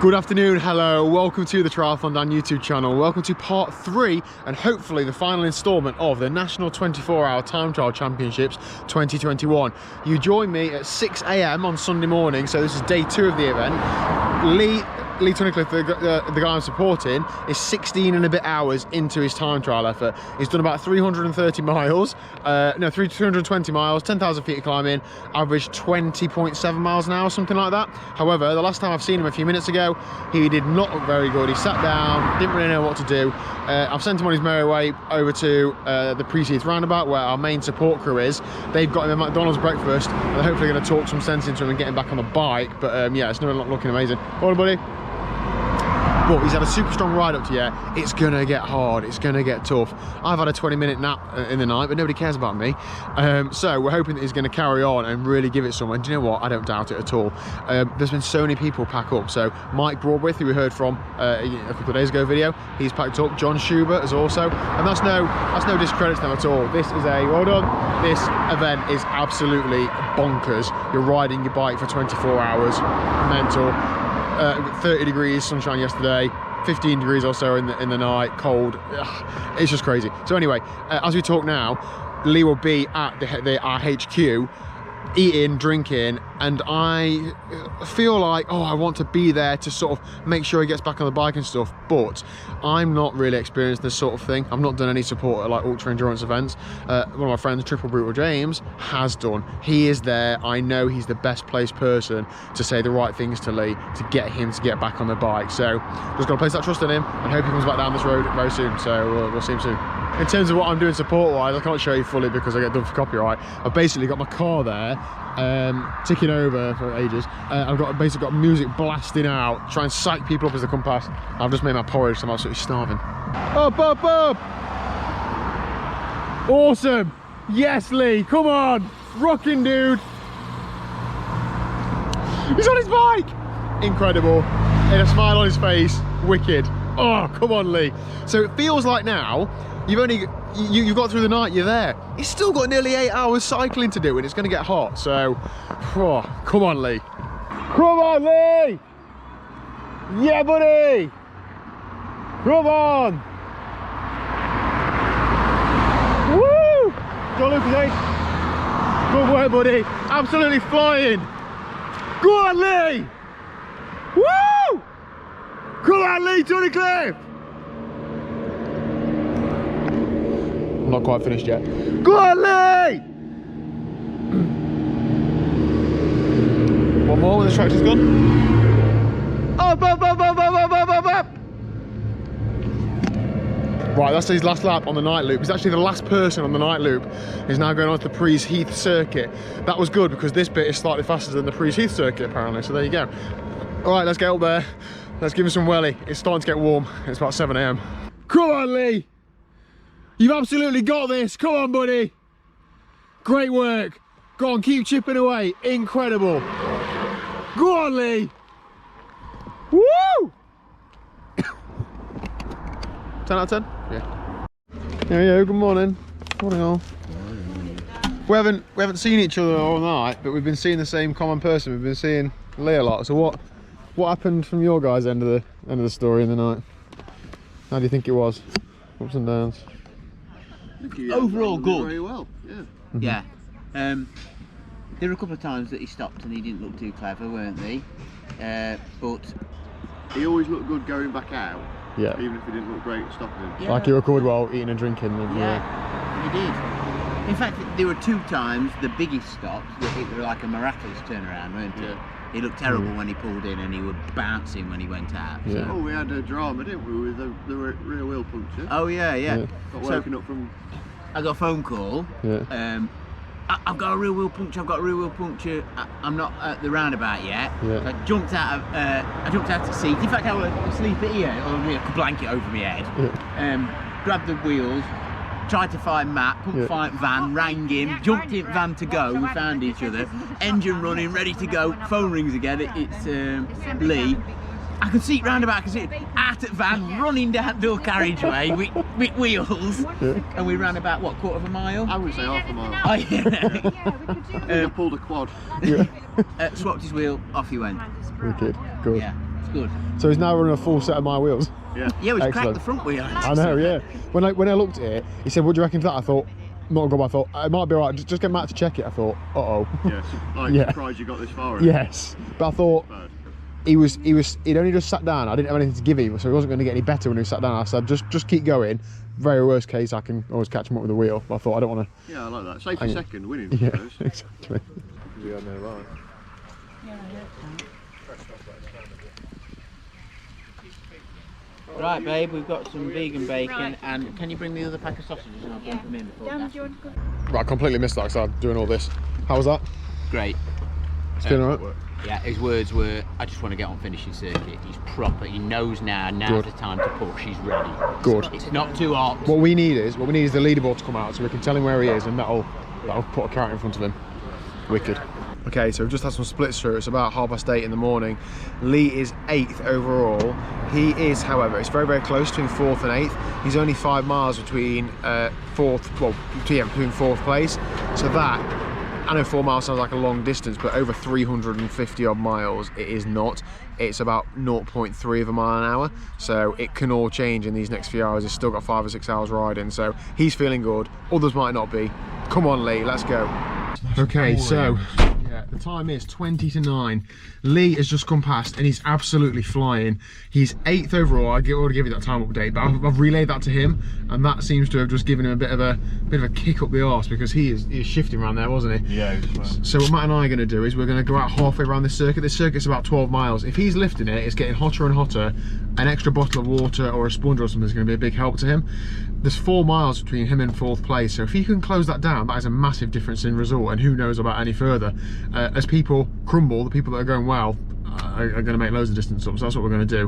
Good afternoon, hello, welcome to the Triathlon Dan YouTube channel. Welcome to part 3 and hopefully the final instalment of the National 24-Hour Time Trial Championships 2021. You join me at 6 AM on Sunday morning, so this is day 2 of the event. Lee Tunnicliffe, the guy I'm supporting, is 16 and a bit hours into his time trial effort. He's done about 330 miles, 320 miles, 10,000 feet of climbing, averaged 20.7 miles an hour, something like that. However, the last time I've seen him a few minutes ago, he did not look very good. He sat down, didn't really know what to do. I've sent him on his merry way over to the Pre-Heath roundabout where our main support crew is. They've got him a McDonald's breakfast and they're hopefully going to talk some sense into him and get him back on the bike. But yeah, it's not looking amazing. All right, buddy. But he's had a super strong ride up to here. It's gonna get hard, it's gonna get tough. I've had a 20-minute nap in the night, but nobody cares about me. So we're hoping that he's gonna carry on and really give it some. And do you know what? I don't doubt it at all. There's been so many people pack up. So Mike Broadwith, who we heard from a couple of days ago video, he's packed up. John Schubert has also, and that's no discredit to them at all. This is a, well done, this event is absolutely bonkers. You're riding your bike for 24 hours, mental. 30 degrees sunshine yesterday, 15 degrees or so in the night, cold. It's just crazy. So anyway, as we talk now, Lee will be at our HQ eating, drinking, and I feel like, oh, I want to be there to sort of make sure he gets back on the bike and stuff, but I'm not really experienced this sort of thing. I've not done any support at like ultra endurance events. One of my friends, Triple Brutal James, has done. He is there. I know he's the best placed person to say the right things to Lee to get him to get back on the bike. So just got to place that trust in him and hope he comes back down this road very soon. So we'll see him soon. In terms of what I'm doing support-wise, I can't show you fully because I get done for copyright. I've basically got my car there, ticking over for ages. I've basically got music blasting out, trying to psych people up as they come past. I've just made my porridge, so I'm absolutely starving. Up, up, up! Awesome! Yes, Lee, come on! Rocking, dude! He's on his bike! Incredible. And a smile on his face, wicked. Oh, come on, Lee. So it feels like now, you've got through the night, you're there. He's still got nearly 8 hours cycling to do and it's going to get hot. So, oh, come on, Lee. Come on, Lee! Yeah, buddy! Come on! Woo! Go, Lucas, good work, buddy. Absolutely flying. Go on, Lee! Woo! Come on, Lee Tunnicliffe! I'm not quite finished yet. Go on, Lee! One more when the tractor's gone. Up, up, up, up, up, up, up, up. Right, that's his last lap on the night loop. He's actually the last person on the night loop. He's now going on to the Pre-Heath circuit. That was good because this bit is slightly faster than the Pre-Heath circuit apparently, so there you go. All right, let's get up there. Let's give him some welly. It's starting to get warm. It's about 7 AM. Come on, Lee! You've absolutely got this. Come on, buddy. Great work. Go on, keep chipping away. Incredible. Go on, Lee. Woo! 10 out of 10? Yeah. There you go, good morning. Morning all. We haven't seen each other all night, but we've been seeing the same common person. We've been seeing Lee a lot. So what happened from your guys' end of the story in the night? How do you think it was? Ups and downs. Overall good. Very well, yeah. Mm-hmm. Yeah. There were a couple of times that he stopped and he didn't look too clever, weren't they? But he always looked good going back out. Yeah. Even if he didn't look great stopping him. Yeah. Like he recorded while eating and drinking. Yeah, he did. In fact, there were 2 times, the biggest stops, that it were like a miraculous turnaround, weren't they? Yeah. He looked terrible when he pulled in and he would bounce him when he went out. Yeah. So. Oh, we had a drama, didn't we, with the rear wheel puncture? Oh, yeah. Got woken up from... I got a phone call. Yeah. I've got a rear wheel puncture. I'm not at the roundabout yet. Yeah. So I jumped out of the seat. In fact, I was asleep here, or a blanket over my head. Yeah. Grabbed the wheels, tried to find Matt, couldn't find Van, rang him, jumped in Van to go. We found each other. Engine running, ready to go. Phone rings again. It's Lee. I can see it roundabout, I can see it out at Van, running down dual carriageway with wheels. Yeah. And we ran about, what, quarter of a mile? I would say half a mile. Oh, yeah. I pulled a quad. Yeah. Swapped his wheel, off he went. Wicked, good. Yeah. It's good. So he's now running a full set of my wheels. Yeah. Yeah, we cracked Excellent. the front wheel. I know, yeah. When I looked at it, he said, "What do you reckon to that?" I thought, not good. I thought it might be alright. Just get Matt to check it. I thought, Yeah. I'm Yeah. surprised you got this far. yes. But I thought Bad. he'd only just sat down. I didn't have anything to give him, so he wasn't going to get any better when he sat down. I said, just keep going. Very worst case, I can always catch him up with the wheel. But I thought I don't want to. Yeah, I like that. Safety second, winning. I Yeah, suppose. exactly. We are no right. Right, babe, we've got some vegan bacon, and can you bring the other pack of sausages and I'll bump them in before Dan, that? do you want to go? Right, I completely missed that because I'm doing all this. How was that? Great. It's been alright. Yeah, his words were, I just want to get on finishing circuit. He's proper, he knows now's Good. the time to push, he's ready. Good. It's not too hot. What we need is the leaderboard to come out so we can tell him where he is, and that'll put a carrot in front of him. Wicked. Okay, so we've just had some splits through. It's about 8:30 in the morning. Lee is 8th overall. He is, however, it's very, very close between 4th and 8th. He's only 5 miles between between 4th place. So that, I know 4 miles sounds like a long distance, but over 350 odd miles, it is not. It's about 0.3 of a mile an hour. So it can all change in these next few hours. He's still got 5 or 6 hours riding. So he's feeling good. Others might not be. Come on, Lee, let's go. Okay, so yeah, the time is 20 to 9. Lee has just come past and he's absolutely flying. He's 8th overall. I already give you that time update, but I've relayed that to him, and that seems to have just given him a bit of a kick up the arse, because he is shifting around there, wasn't he? Yeah, he was. So what Matt and I are going to do is we're going to go out halfway around this circuit. This circuit's about 12 miles. If he's lifting it, it's getting hotter and hotter. An extra bottle of water or a sponge or something is going to be a big help to him. There's 4 miles between him and 4th place, so if he can close that down, that is a massive difference in result, and who knows about any further. As people crumble, the people that are going well are going to make loads of distance up, so that's what we're going to do.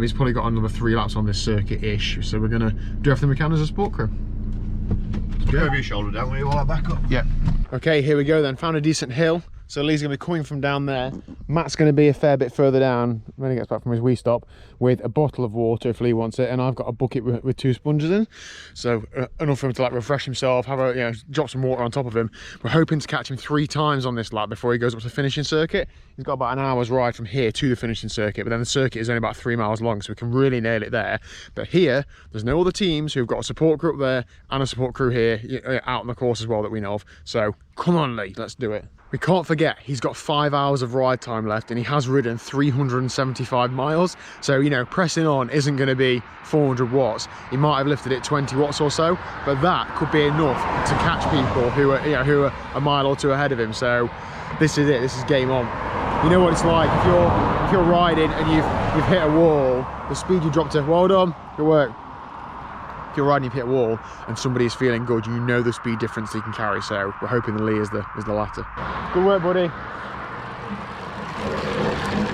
He's probably got another 3 laps on this circuit-ish, so we're going to do everything we can as a sport crew. Move your shoulder down when you want back up. Yeah. Okay, here we go then. Found a decent hill. So Lee's going to be coming from down there. Matt's going to be a fair bit further down when he gets back from his wee stop with a bottle of water if Lee wants it, and I've got a bucket with 2 sponges in. So enough for him to like refresh himself, have a drop some water on top of him. We're hoping to catch him 3 times on this lap before he goes up to the finishing circuit. He's got about an hour's ride from here to the finishing circuit, but then the circuit is only about 3 miles long, so we can really nail it there. But here, there's no other teams who've got a support crew up there and a support crew here out on the course as well that we know of. So come on, Lee, let's do it. We can't forget he's got 5 hours of ride time left, and he has ridden 375 miles. So, pressing on isn't going to be 400 watts. He might have lifted it 20 watts or so, but that could be enough to catch people who are a mile or 2 ahead of him. So this is it. This is game on. You know what it's like if you're riding and you've hit a wall. The speed you drop to, well done, good work. If you're riding, you've hit a wall, and somebody's feeling good, you know the speed difference he can carry. So we're hoping the Lee is the latter. Good work, buddy.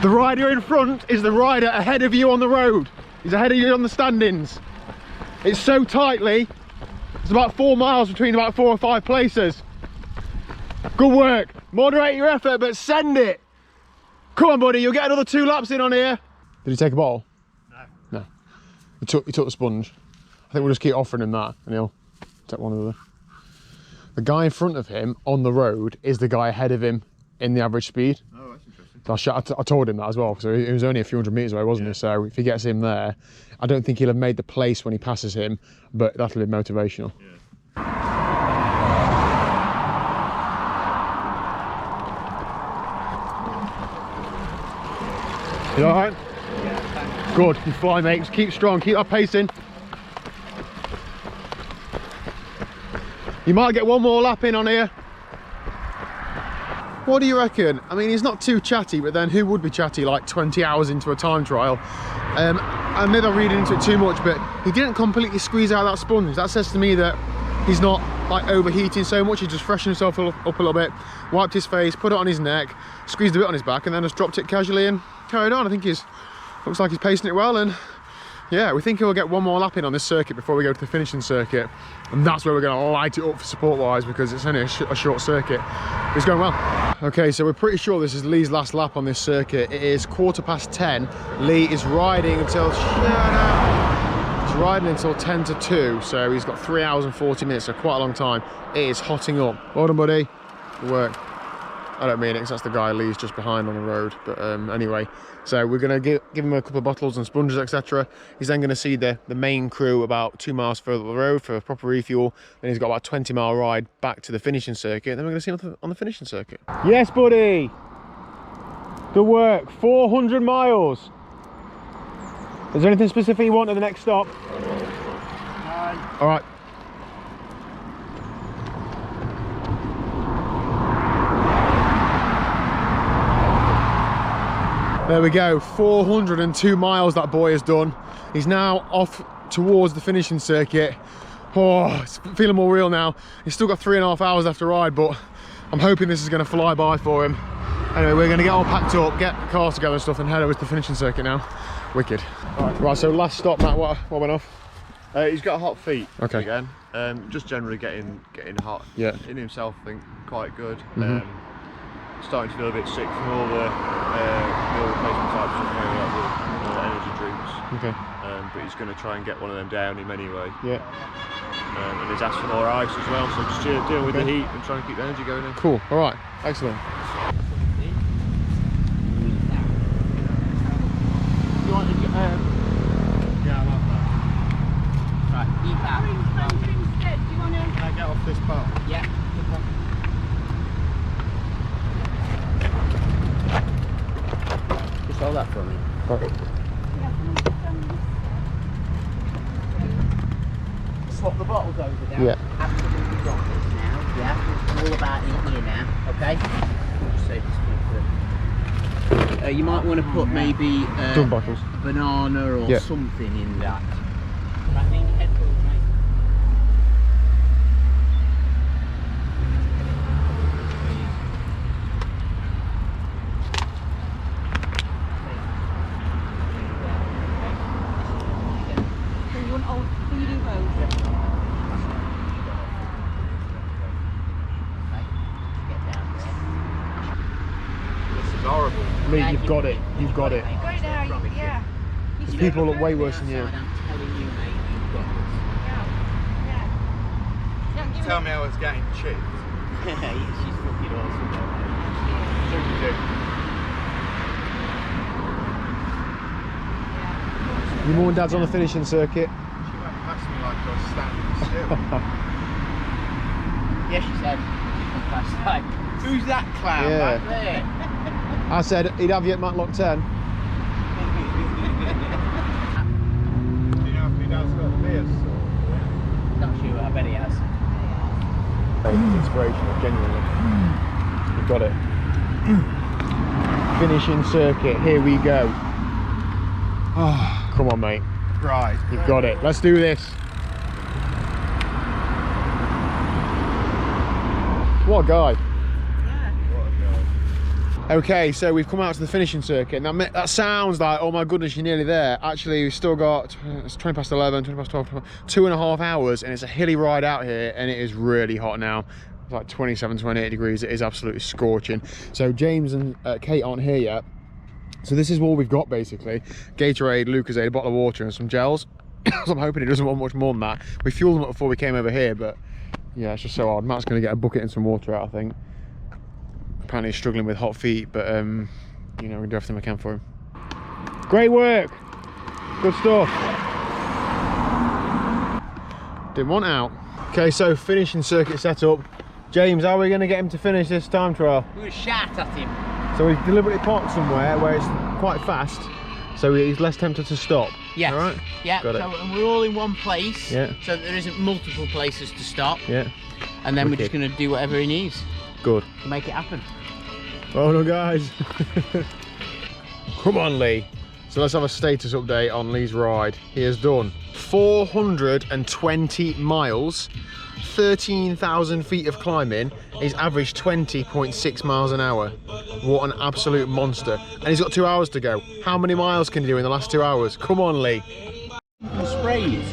The rider in front is the rider ahead of you on the road. He's ahead of you on the standings. It's so tight, Lee. It's about 4 miles between about 4 or 5 places. Good work. Moderate your effort, but send it. Come on, buddy. You'll get another 2 laps in on here. Did he take a bottle? No. He took the sponge. I think we'll just keep offering him that, and he'll take one of the guy in front of him on the road is the guy ahead of him in the average speed. Oh, that's interesting. So I told him that as well, so he was only a few hundred metres away, wasn't he? So if he gets him there, I don't think he'll have made the place when he passes him, but that'll be motivational. Yeah. You all right? Good, you fly, mate. Just keep strong, keep that pacing. You might get 1 more lap in on here. What do you reckon? I mean, he's not too chatty, but then who would be chatty like 20 hours into a time trial? And maybe I'm reading into it too much, but he didn't completely squeeze out that sponge. That says to me that he's not like overheating so much. He just freshened himself up a little bit, wiped his face, put it on his neck, squeezed a bit on his back, and then just dropped it casually and carried on. I think looks like he's pacing it well, and yeah, we think he'll get 1 more lap in on this circuit before we go to the finishing circuit, and that's where we're going to light it up for support wise, because it's only a short circuit. But it's going well. Okay, so we're pretty sure this is Lee's last lap on this circuit. It is 10:15. Lee is riding until 10 to 2, so he's got 3 hours and 40 minutes, so quite a long time. It is hotting up. Well done, buddy. Good work. I don't mean it, 'cause that's the guy Lee's just behind on the road. But anyway, so we're going to give him a couple of bottles and sponges, etc. He's then going to see the main crew about 2 miles further up the road for a proper refuel. Then he's got about a 20-mile ride back to the finishing circuit. Then we're going to see him on the finishing circuit. Yes, buddy. Good work. 400 miles. Is there anything specific you want at the next stop? All right. There we go, 402 miles that boy has done. He's now off towards the finishing circuit. Oh, it's feeling more real now. He's still got 3.5 hours left to ride, but I'm hoping this is going to fly by for him. Anyway, we're going to get all packed up, get the cars together and stuff, and head over to the finishing circuit now. Wicked. Right, so last stop, Matt, what went off? He's got hot feet Okay. again. Just generally getting hot. Yeah. In himself, I think quite good. Starting to feel a bit sick from all the meal replacement types of the energy drinks. Okay. But he's going to try and get one of them down him anyway. Yeah. And he's asked for more ice as well, so just deal with the heat and try and keep the energy going in. Cool. All right. Excellent. You want to get, Yeah, I love that. right, eat that. Do you want to? Can I get off this part? Yeah. Just hold that for me. Right. Swap the bottles over there. Yeah. Absolutely got this now. Yeah. It's all about in here now. Okay. Just save this bit for. You might want to put maybe Done bottles. a banana or Yeah. something in that. Right, need your headphones, mate. So you want old Voodoo Road? This is horrible. Lee, you've got it. You've got it. Go now, yeah. There's people look way worse than you. I'm telling you, mate, you've got this. Yeah. Don't give Tell me. me I was getting chipped. She's fucking awesome. Your mum and dad's on the finishing circuit. She went past me like I was standing still. Yeah, she said. Last time. Who's that clown Yeah. back there? I said he'd have you at Matlock 10. Do you know if he does got beers? Not sure, I bet he has. Inspirational, genuinely. You've got it. Finishing circuit, here we go. Oh, come on, mate. Right. You've got it. Let's do this. What a guy. Okay, so we've come out to the finishing circuit. Now, that sounds like, oh my goodness, you're nearly there. Actually, we've still got, it's 20 past 11, 20 past 12, 2.5 hours, and it's a hilly ride out here, and it is really hot now. It's like 27, 28 degrees. It is absolutely scorching. So James and Kate aren't here yet. So this is all we've got, basically. Gatorade, Lucozade, a bottle of water, and some gels. So I'm hoping he doesn't want much more than that. We fueled them up before we came over here, but yeah, it's just so hard. Matt's going to get a bucket and some water out, I think. Apparently he's struggling with hot feet, but you know, we're gonna do everything we can for him. Great work, good stuff. Didn't want out. Okay, so finishing circuit set up. James, how are we gonna get him to finish this time trial? We're gonna shout at him. So we've deliberately parked somewhere where it's quite fast, so he's less tempted to stop. Yes. All right. Yeah. Got it. So and we're all in one place. Yeah. So there isn't multiple places to stop. Yeah. And then we're Wicked. just gonna do whatever he needs Good. to make it happen. Oh no, guys. Come on, Lee. So let's have a status update on Lee's ride. He has done 420 miles, 13,000 feet of climbing. He's averaged 20.6 miles an hour. What an absolute monster. And he's got 2 hours to go. How many miles can he do in the last 2 hours? Come on, Lee. Spray it.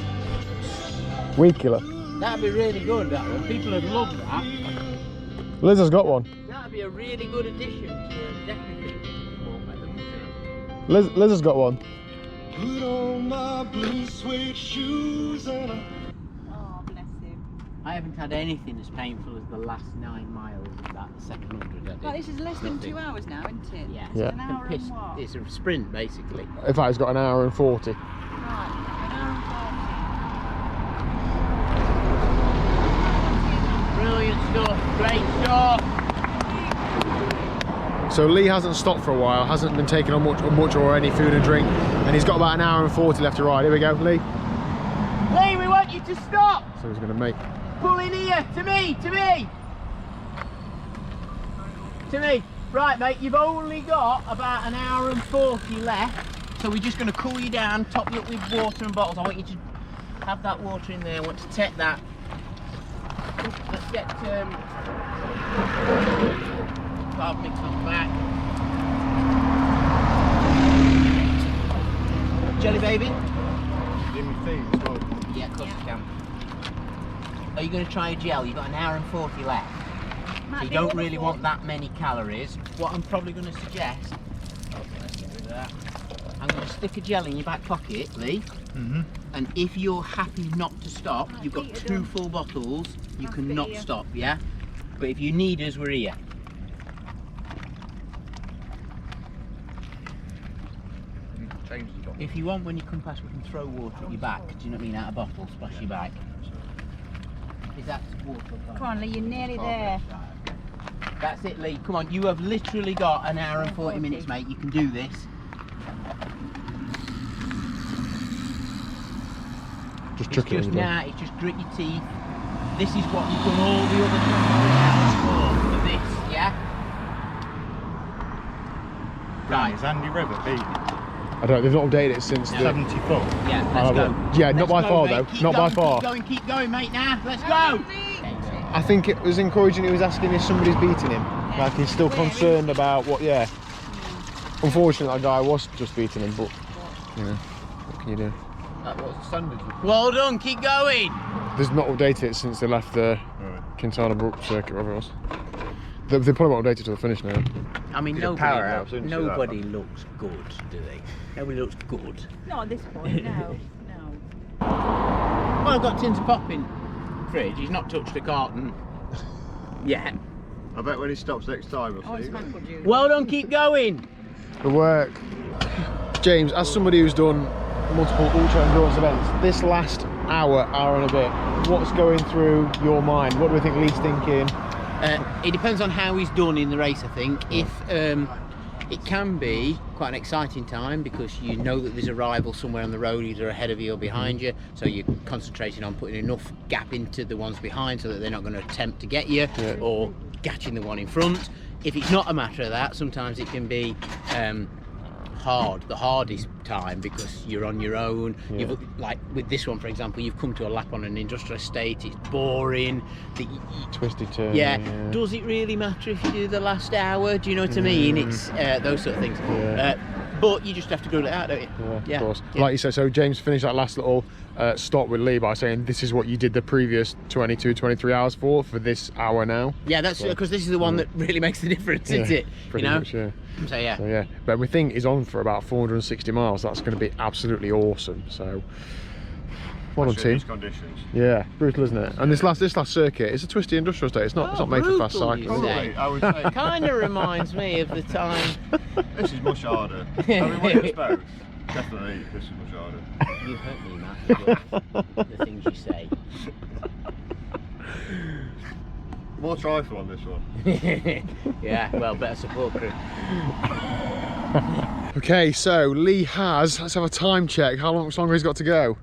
Weed killer. That'd be really good, that one. People would love that. Liz has got one. That'd be a really good addition to a decorative format, wouldn't it? Liz has got one. Put on my blue suede shoes and Oh, bless him. I haven't had anything as painful as the last 9 miles of that second 100 I did. Well, this is less than Nothing. 2 hours now, isn't it? Yeah. It's an hour and what? It's a sprint basically. In fact, it's got an hour and 40. Right, an hour Brilliant stuff, great stuff. So Lee hasn't stopped for a while, hasn't been taking on much or any food and drink, and he's got about an hour and 40 left to ride. Here we go, Lee. Lee, we want you to stop. So he's going to make. Pull in here, to me, to me. To me. Right, mate, you've only got about an hour and 40 left, so we're just going to cool you down, top you up with water and bottles. I want you to have that water in there. I want to take that. Let's get carb mix on the back. Jelly baby? Give me feet as well. Yeah, of course you can. Are you going to try a gel? You've got an hour and 40 left. So you don't really want that many calories. What I'm probably going to suggest, let's get rid of that. I'm going to stick a gel in your back pocket, Lee. And if you're happy not to stop, you've got 2 full bottles, you cannot stop, yeah? But if you need us, we're here. If you want, when you come past, we can throw water at your back. Do you know what I mean? Out of bottle, splash your back. Is that water? Come on, Lee, you're nearly there. That's it, Lee. Come on, you have literally got an hour and 40 minutes, mate. You can do this. Just chuck it in. It's just grit your teeth. This is what you've done all the other 23 hours for this, yeah? Right. Is Andy River beat? I don't. They've not updated it since the. 70 foot. Yeah, let's go. Yeah, not by far mate. though. Keep Not going, by far. Keep going, mate. Now, let's go. I think it was encouraging. He was asking if somebody's beating him. Like he's still concerned about what. Yeah. Unfortunately, that guy was just beating him, but you know, what can you do? What's the standards? Well done. Keep going. They've not updated it since they left the Quintana Brook circuit, whatever it was. They probably won't update it to the finish now. I mean, powerhouse, nobody looks good, do they? Nobody looks good. Not at this point, no. No. Well, I've got tins of pop in fridge. He's not touched a carton yet. I bet when he stops next time, Oh, we'll it's see. Michael Jr. Well done. Keep going. Good work. James, as somebody who's done multiple ultra endurance events, this last hour and a bit, what's going through your mind? What do we think Lee's thinking? It depends on how he's done in the race, I think. If it can be quite an exciting time because you know that there's a rival somewhere on the road, either ahead of you or behind you, so you're concentrating on putting enough gap into the ones behind so that they're not going to attempt to get you, or catching the one in front. If it's not a matter of that, sometimes it can be the hardest time because you're on your own. You've, like with this one, for example, you've come to a lap on an industrial estate, it's boring, Twisted turn. does it really matter if you do the last hour? Do you know what I mean? It's those sort of things. But you just have to grill it out, don't you? Of course. Like you said, so James finished that last little stop with Lee by saying this is what you did the previous 22-23 hours for this hour now. Yeah, that's because this is the one that really makes the difference, isn't it? Pretty much, So yeah. So yeah, but we think he's on for about 460 miles. That's going to be absolutely awesome. So, well done, team. Conditions. Yeah, brutal, isn't it? And this last circuit, it's a twisty industrial estate. It's not made for fast brutal, cycling. you is it? say. I would say Kind of reminds me of the time. this is much harder. I mean, when it's both, definitely this is much harder. You hurt me, Matt, with the things you say. More trifle on this one. Yeah, well, better support crew. Okay, so Lee has, let's have a time check. How much longer he's got to go?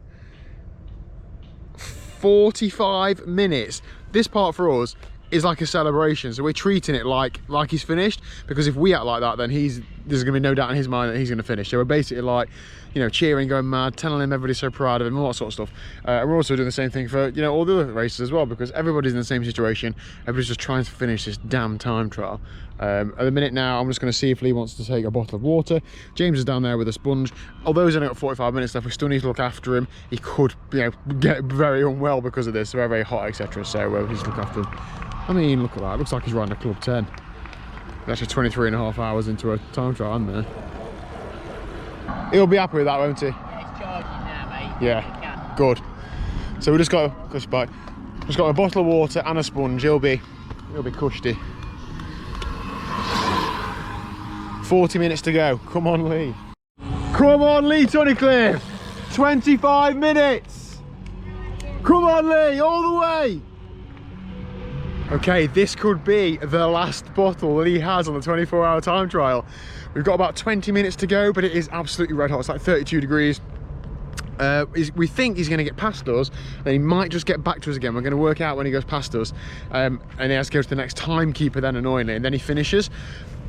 45 minutes. This part for us is like a celebration, so we're treating it like he's finished, because if we act like that, then there's gonna be no doubt in his mind that he's gonna finish. So we're basically like, you know, cheering, going mad, telling him everybody's so proud of him, all that sort of stuff. And we're also doing the same thing for, you know, all the other races as well, because everybody's in the same situation. Everybody's just trying to finish this damn time trial. At the minute now, I'm just going to see if Lee wants to take a bottle of water. James is down there with a sponge. Although he's only got 45 minutes left, we still need to look after him. He could, you know, get very unwell because of this. Very, very hot, etc. So we just look after him. I mean, look at that. It looks like he's riding a Club 10. That's just 23.5 hours into a time trial, isn't there? He'll be happy with that, won't he? Yeah, it's charging now, mate. Yeah, good. So we just got to push back. Just got a bottle of water and a sponge. He'll be cushy. 40 minutes to go. Come on, Lee. Come on, Lee Tunnicliffe. 25 minutes. Come on, Lee, all the way. Okay, this could be the last bottle Lee has on the 24-hour time trial. We've got about 20 minutes to go, but it is absolutely red hot. It's like 32 degrees. We think he's going to get past us, then he might just get back to us again. We're going to work out when he goes past us, and he has to go to the next timekeeper then, annoyingly, and then he finishes.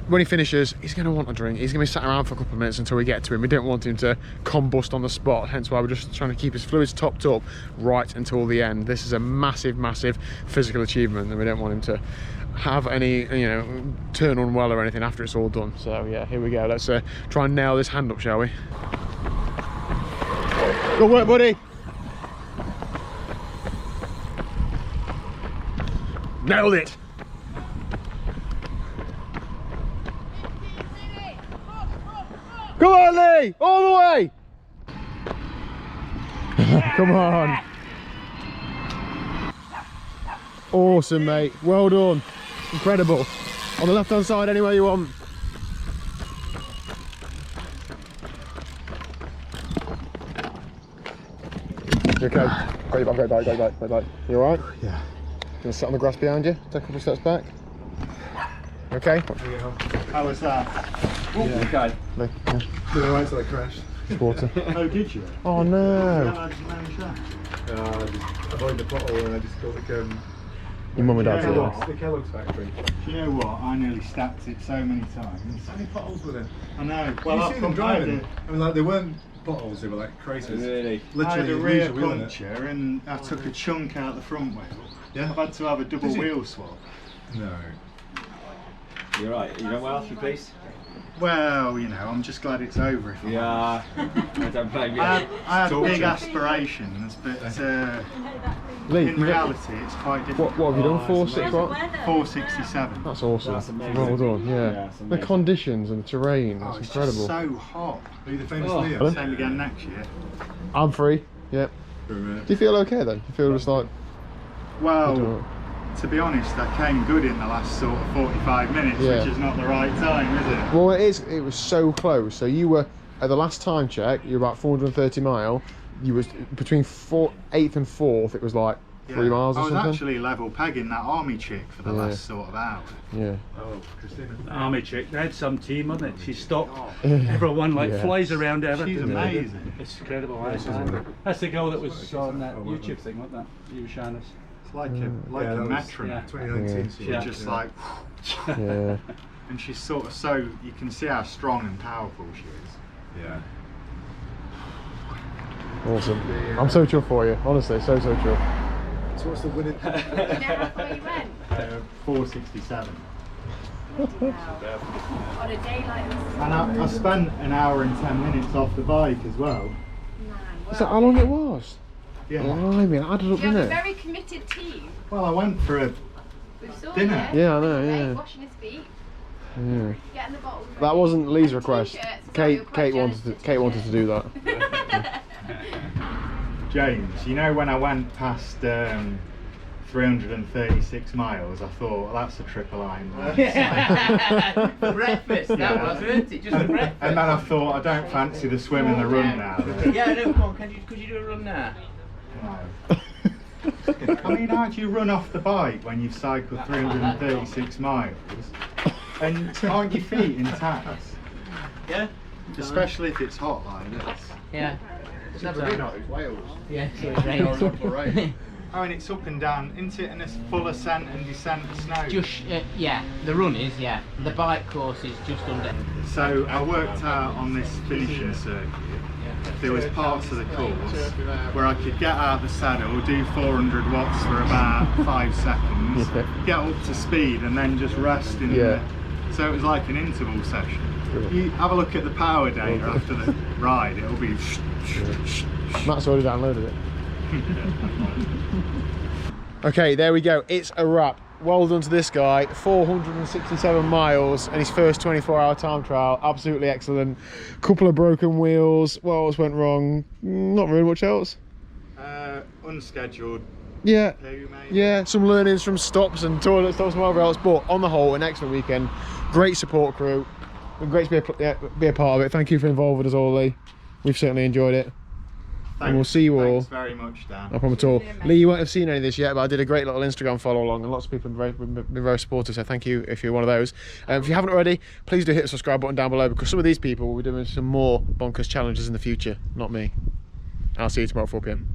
When he finishes, he's going to want a drink. He's going to be sat around for a couple of minutes until we get to him. We don't want him to combust on the spot, hence why we're just trying to keep his fluids topped up right until the end. This is a massive, massive physical achievement, and we don't want him to have any, you know, turn unwell or anything after it's all done. So yeah, here we go. Let's try and nail this hand up, shall we? Good work, buddy. Nailed it. Come on, Lee! All the way! Come on. Awesome, mate. Well done. Incredible. On the left-hand side, anywhere you want. You okay? Go back. You alright? Yeah. Gonna sit on the grass behind you, take a couple steps back. Okay? How was that? Oh, yeah. Okay. Yeah. Did I wait till I crashed? It's water. Oh, did you? Oh no! How did you manage that? I just avoided the bottle and I just got like Your mum and dad did the Kellogg's factory. Do you know what? I nearly stacked it so many times. How many bottles were there? I know. Well, you see them driving? I I mean, like, they weren't bottles, they were like craters. Really? had Literally, a you rear lose your wheel in it. puncture and I took a chunk out the front wheel. Yeah? I've had to have a double Did you? wheel swap. No. You're right. You don't well, you please? Well, you know, I'm just glad it's over. If I'm Yeah. I don't blame you. I had big Torture. aspirations, but Lee, in reality, it's quite difficult. what have you done? 4, 6, what? 467. That's awesome. That's amazing. Well done, yeah. that's The amazing. conditions and the terrain, Oh, that's it's incredible. just so hot. Are you the famous Oh. Leo? Same again next year. I'm free, yeah. For a minute. Do you feel okay then? You feel just like... Well, to be honest, I came good in the last sort of 45 minutes, Yeah. which is not the right time, is it? Well, it was so close. So you were, at the last time check, you were about 430 mile. You was between 8th and 4th, it was like 3 miles or I was something. actually level pegging that army chick for the last sort of hour. Yeah. Oh, Christina. Army chick, they had some team, wasn't it? She stopped everyone like Yeah. flies around her. She's amazing. It's incredible. That's the girl that was on that YouTube thing, wasn't that? You were showing us. It's like a Yeah, a that was- metronome. yeah. 2019. She's Yeah. just like, Yeah. and she's sort of so, you can see how strong and powerful she is. Yeah. Awesome. I'm so chuffed for you, honestly, so chuffed. So what's the winning? You know how far you went? 467. On a day like this. And I spent an hour and 10 minutes off the bike as well. Man, Is that how long it was? Yeah. Blimey, it added up, you have didn't a it? very committed team. Well, I went for a We saw Dinner? you. Yeah, I know, Great, yeah. Washing his feet, Yeah. getting the bottles ready. That wasn't Lee's And request. t-shirts, so Kate, you're quite Kate jealous wanted to, of Kate wanted to do that. James. You know, when I went past 336 miles, I thought, well, that's a triple line. For breakfast, that Yeah. was, wasn't it? Just for breakfast. And then I thought, I don't fancy the swim and the run now. Yeah, no, come on, could you do a run now? No. I mean, how do you run off the bike when you've cycled 336 miles? And aren't your feet intact? Yeah? Especially if it's hot like this. Yeah. It's Wales. Yeah, so it's raining. Oh, and it's up and down, isn't it? And it's full ascent and descent of snow. Just, yeah, the run is, yeah. The bike course is just under. So I worked out on this finishing circuit, there was parts of the course where I could get out the saddle, do 400 watts for about 5 seconds, get up to speed and then just rest in the... So it was like an interval session. You have a look at the power data after the ride, it'll be... Matt's already downloaded it. Okay, there we go. It's a wrap. Well done to this guy. 467 miles and his first 24-hour time trial. Absolutely excellent. Couple of broken wheels. What else went wrong? Not really much else. Unscheduled Yeah, poo, maybe. yeah, some learnings from stops and toilet stops and whatever else, but on the whole, an excellent weekend. Great support crew. Been great to be a part of it. Thank you for involving with us all, Lee. We've certainly enjoyed it. And we'll see you all. Thanks very much, Dan. No problem at all. Lee, you won't have seen any of this yet, but I did a great little Instagram follow along, and lots of people have been very supportive, so thank you if you're one of those. If you haven't already, please do hit the subscribe button down below, because some of these people will be doing some more bonkers challenges in the future, not me. I'll see you tomorrow at 4 PM.